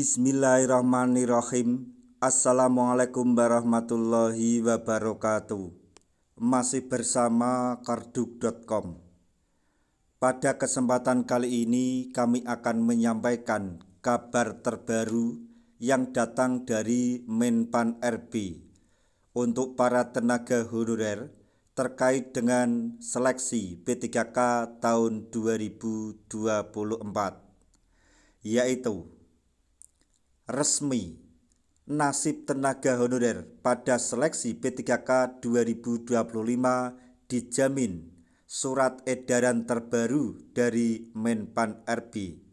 Bismillahirrahmanirrahim. Assalamualaikum warahmatullahi wabarakatuh. Masih bersama karduk.com. Pada kesempatan kali ini kami akan menyampaikan kabar terbaru yang datang dari Menpan RB untuk para tenaga honorer terkait dengan seleksi P3K tahun 2024, yaitu resmi nasib tenaga honorer pada seleksi P3K 2025 dijamin surat edaran terbaru dari Menpan RB.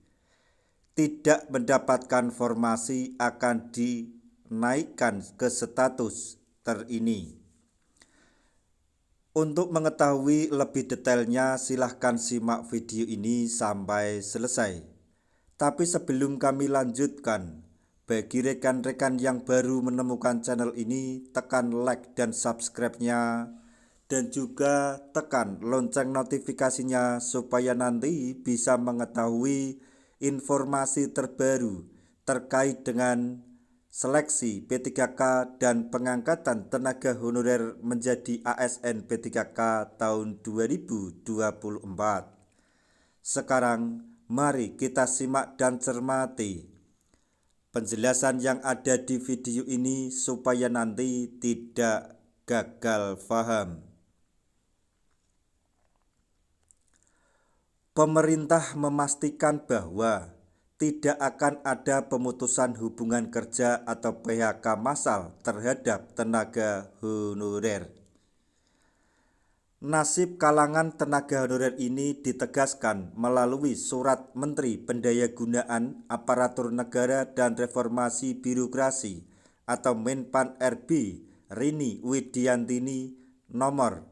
Tidak mendapatkan formasi akan dinaikkan ke status terini. Untuk mengetahui lebih detailnya silahkan simak video ini sampai selesai. Tapi sebelum kami lanjutkan, bagi rekan-rekan yang baru menemukan channel ini, tekan like dan subscribe-nya, dan juga tekan lonceng notifikasinya supaya nanti bisa mengetahui informasi terbaru terkait dengan seleksi P3K dan pengangkatan tenaga honorer menjadi ASN P3K tahun 2024. Sekarang mari kita simak dan cermati penjelasan yang ada di video ini supaya nanti tidak gagal paham. Pemerintah memastikan bahwa tidak akan ada pemutusan hubungan kerja atau PHK massal terhadap tenaga honorer. Nasib kalangan tenaga honorer ini ditegaskan melalui Surat Menteri Pendayagunaan Aparatur Negara dan Reformasi Birokrasi atau Menpan RB Rini Widiantini nomor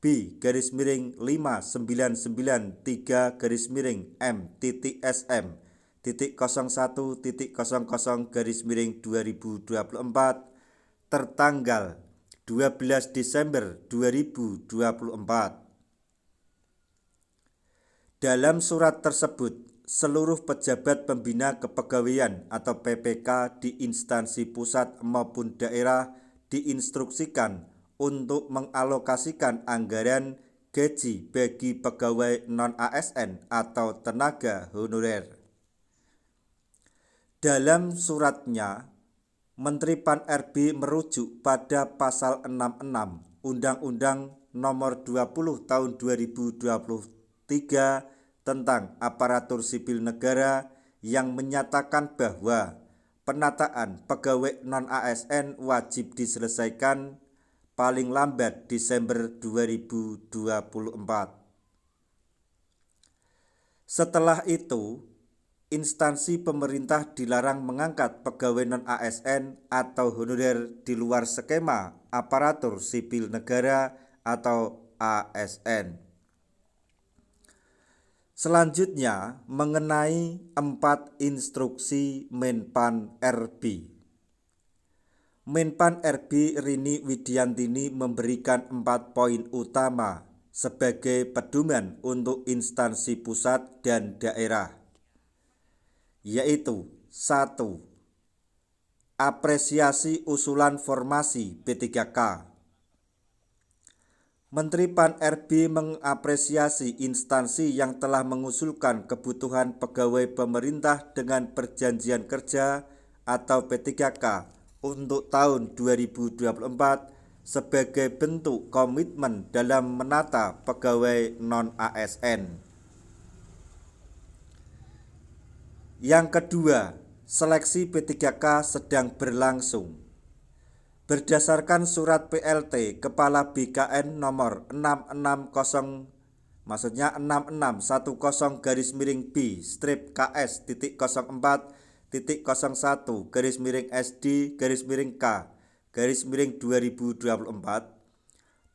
B-993-M-TTSM.01.00/2024 tertanggal 12 Desember 2024. Dalam surat tersebut, seluruh pejabat pembina kepegawaian atau PPK di instansi pusat maupun daerah diinstruksikan untuk mengalokasikan anggaran gaji bagi pegawai non-ASN atau tenaga honorer. Dalam suratnya, Menteri Pan RB merujuk pada pasal 66 Undang-Undang Nomor 20 Tahun 2023 tentang Aparatur Sipil Negara yang menyatakan bahwa penataan pegawai non-ASN wajib diselesaikan paling lambat Desember 2024. Setelah itu, instansi pemerintah dilarang mengangkat pegawai non-ASN atau honorer di luar skema aparatur sipil negara atau ASN. Selanjutnya mengenai 4 instruksi Menpan RB. Menpan RB Rini Widiantini memberikan 4 poin utama sebagai pedoman untuk instansi pusat dan daerah, yaitu 1. Apresiasi usulan formasi P3K. Menteri Pan RB mengapresiasi instansi yang telah mengusulkan kebutuhan pegawai pemerintah dengan perjanjian kerja atau P3K untuk tahun 2024 sebagai bentuk komitmen dalam menata pegawai non-ASN. Yang kedua, seleksi P3K sedang berlangsung. Berdasarkan surat PLT Kepala BKN nomor 6610-B/KS.01-SD-K/2024,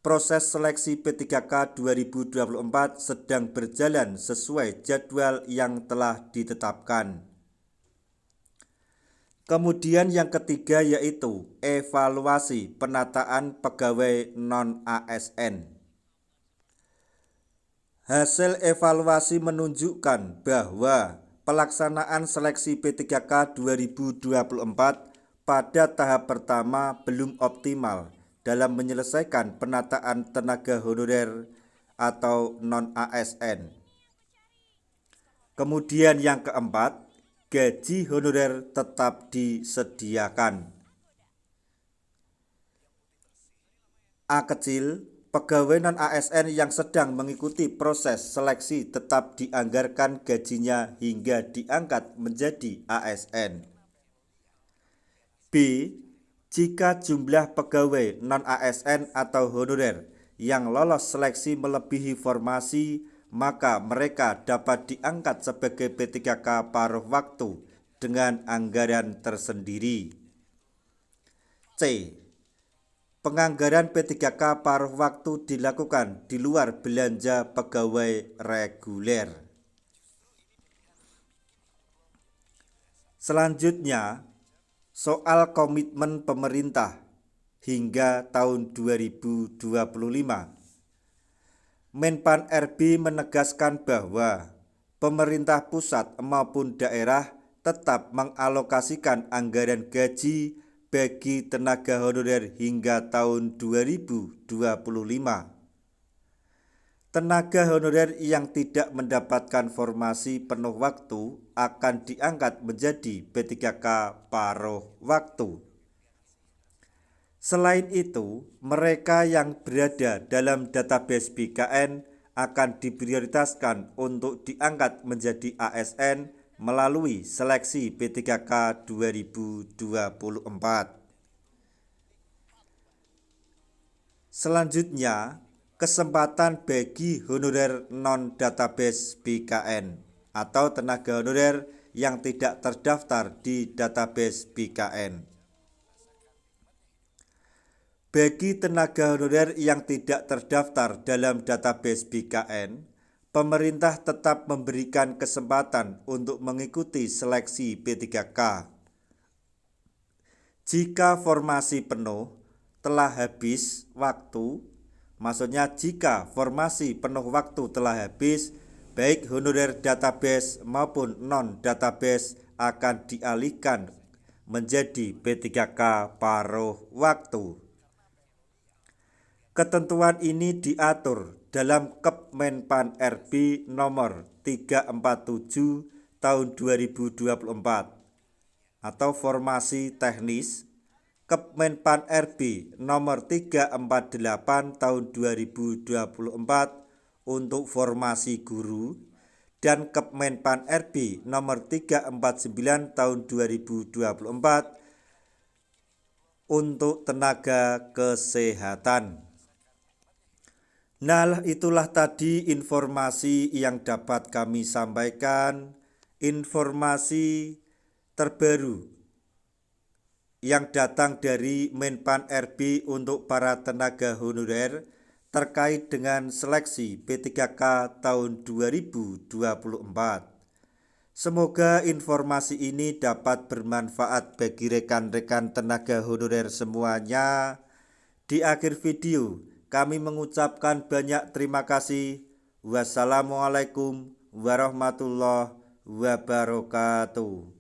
proses seleksi P3K 2024 sedang berjalan sesuai jadwal yang telah ditetapkan. Kemudian yang ketiga yaitu evaluasi penataan pegawai non-ASN. Hasil evaluasi menunjukkan bahwa pelaksanaan seleksi P3K 2024 pada tahap pertama belum optimal dalam menyelesaikan penataan tenaga honorer atau non-ASN. Kemudian yang keempat, gaji honorer tetap disediakan. A kecil, pegawai non-ASN yang sedang mengikuti proses seleksi tetap dianggarkan gajinya hingga diangkat menjadi ASN. B. Jika jumlah pegawai non-ASN atau honorer yang lolos seleksi melebihi formasi, maka mereka dapat diangkat sebagai P3K paruh waktu dengan anggaran tersendiri. C. Penganggaran P3K paruh waktu dilakukan di luar belanja pegawai reguler. Selanjutnya, soal komitmen pemerintah hingga tahun 2025. Menpan RB menegaskan bahwa pemerintah pusat maupun daerah tetap mengalokasikan anggaran gaji bagi tenaga honorer hingga tahun 2025. Tenaga honorer yang tidak mendapatkan formasi penuh waktu akan diangkat menjadi P3K paruh waktu. Selain itu, mereka yang berada dalam database BKN akan diprioritaskan untuk diangkat menjadi ASN melalui seleksi P3K 2024. Selanjutnya, kesempatan bagi honorer non-database BKN atau tenaga honorer yang tidak terdaftar di database BKN. Bagi tenaga honorer yang tidak terdaftar dalam database BKN, pemerintah tetap memberikan kesempatan untuk mengikuti seleksi P3K. Jika formasi penuh telah habis waktu, maksudnya jika formasi penuh waktu telah habis, baik honorer database maupun non-database akan dialihkan menjadi P3K paruh waktu. Ketentuan ini diatur dalam Kemenpan RB nomor 347 tahun 2024 atau formasi teknis, Kemenpan RB nomor 348 tahun 2024 untuk formasi guru dan Kemenpan RB nomor 349 tahun 2024 untuk tenaga kesehatan. Nah, itulah tadi informasi yang dapat kami sampaikan, informasi terbaru yang datang dari Menpan RB untuk para tenaga honorer terkait dengan seleksi P3K tahun 2024. Semoga informasi ini dapat bermanfaat bagi rekan-rekan tenaga honorer semuanya. Di akhir video, kami mengucapkan banyak terima kasih. Wassalamualaikum warahmatullahi wabarakatuh.